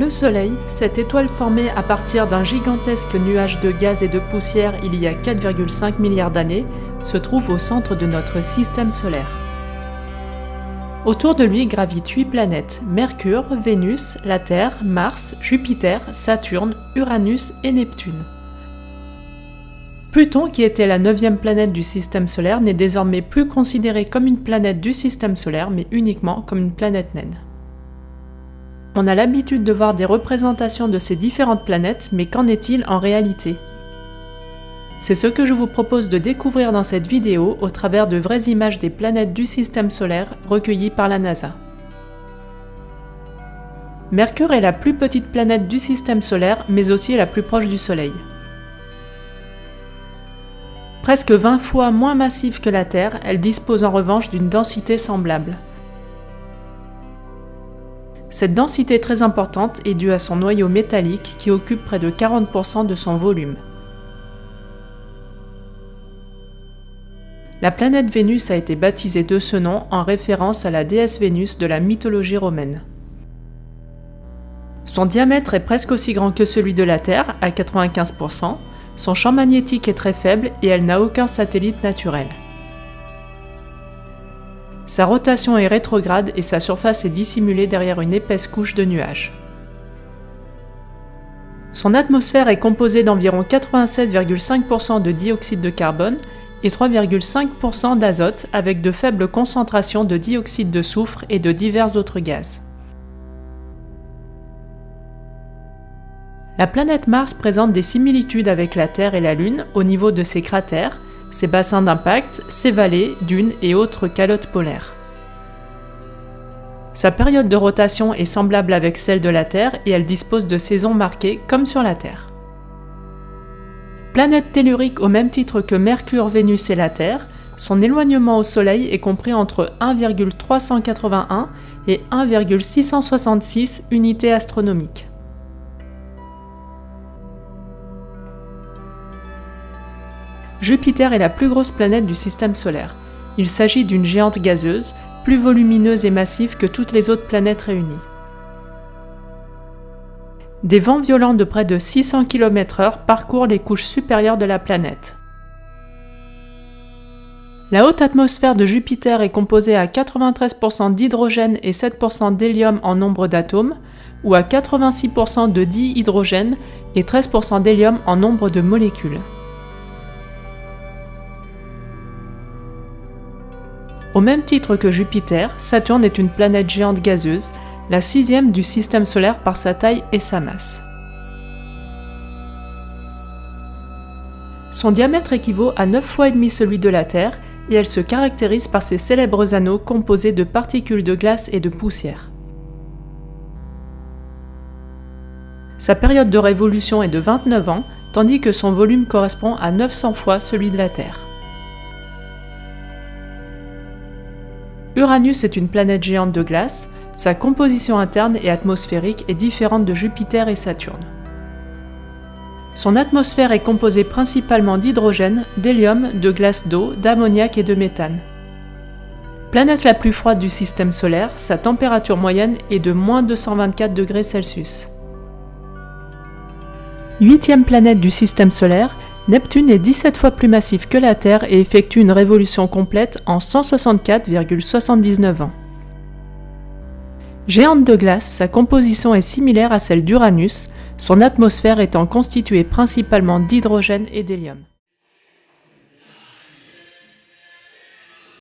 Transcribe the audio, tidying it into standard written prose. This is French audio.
Le Soleil, cette étoile formée à partir d'un gigantesque nuage de gaz et de poussière il y a 4,5 milliards d'années, se trouve au centre de notre système solaire. Autour de lui gravitent 8 planètes, Mercure, Vénus, la Terre, Mars, Jupiter, Saturne, Uranus et Neptune. Pluton, qui était la 9e planète du système solaire, n'est désormais plus considérée comme une planète du système solaire, mais uniquement comme une planète naine. On a l'habitude de voir des représentations de ces différentes planètes, mais qu'en est-il en réalité? C'est ce que je vous propose de découvrir dans cette vidéo au travers de vraies images des planètes du système solaire recueillies par la NASA. Mercure est la plus petite planète du système solaire, mais aussi la plus proche du Soleil. Presque 20 fois moins massive que la Terre, elle dispose en revanche d'une densité semblable. Cette densité très importante est due à son noyau métallique qui occupe près de 40% de son volume. La planète Vénus a été baptisée de ce nom en référence à la déesse Vénus de la mythologie romaine. Son diamètre est presque aussi grand que celui de la Terre, à 95%, son champ magnétique est très faible et elle n'a aucun satellite naturel. Sa rotation est rétrograde et sa surface est dissimulée derrière une épaisse couche de nuages. Son atmosphère est composée d'environ 96,5% de dioxyde de carbone et 3,5% d'azote avec de faibles concentrations de dioxyde de soufre et de divers autres gaz. La planète Mars présente des similitudes avec la Terre et la Lune au niveau de ses cratères, ses bassins d'impact, ses vallées, dunes et autres calottes polaires. Sa période de rotation est semblable avec celle de la Terre et elle dispose de saisons marquées comme sur la Terre. Planète tellurique au même titre que Mercure, Vénus et la Terre, son éloignement au Soleil est compris entre 1,381 et 1,666 unités astronomiques. Jupiter est la plus grosse planète du système solaire. Il s'agit d'une géante gazeuse, plus volumineuse et massive que toutes les autres planètes réunies. Des vents violents de près de 600 km/h parcourent les couches supérieures de la planète. La haute atmosphère de Jupiter est composée à 93% d'hydrogène et 7% d'hélium en nombre d'atomes, ou à 86% de dihydrogène et 13% d'hélium en nombre de molécules. Au même titre que Jupiter, Saturne est une planète géante gazeuse, la 6e du système solaire par sa taille et sa masse. Son diamètre équivaut à 9 fois et demi celui de la Terre et elle se caractérise par ses célèbres anneaux composés de particules de glace et de poussière. Sa période de révolution est de 29 ans, tandis que son volume correspond à 900 fois celui de la Terre. Uranus est une planète géante de glace, sa composition interne et atmosphérique est différente de Jupiter et Saturne. Son atmosphère est composée principalement d'hydrogène, d'hélium, de glace d'eau, d'ammoniac et de méthane. Planète la plus froide du système solaire, sa température moyenne est de moins 224 degrés Celsius. 8e planète du système solaire, Neptune est 17 fois plus massif que la Terre et effectue une révolution complète en 164,79 ans. Géante de glace, sa composition est similaire à celle d'Uranus, son atmosphère étant constituée principalement d'hydrogène et d'hélium.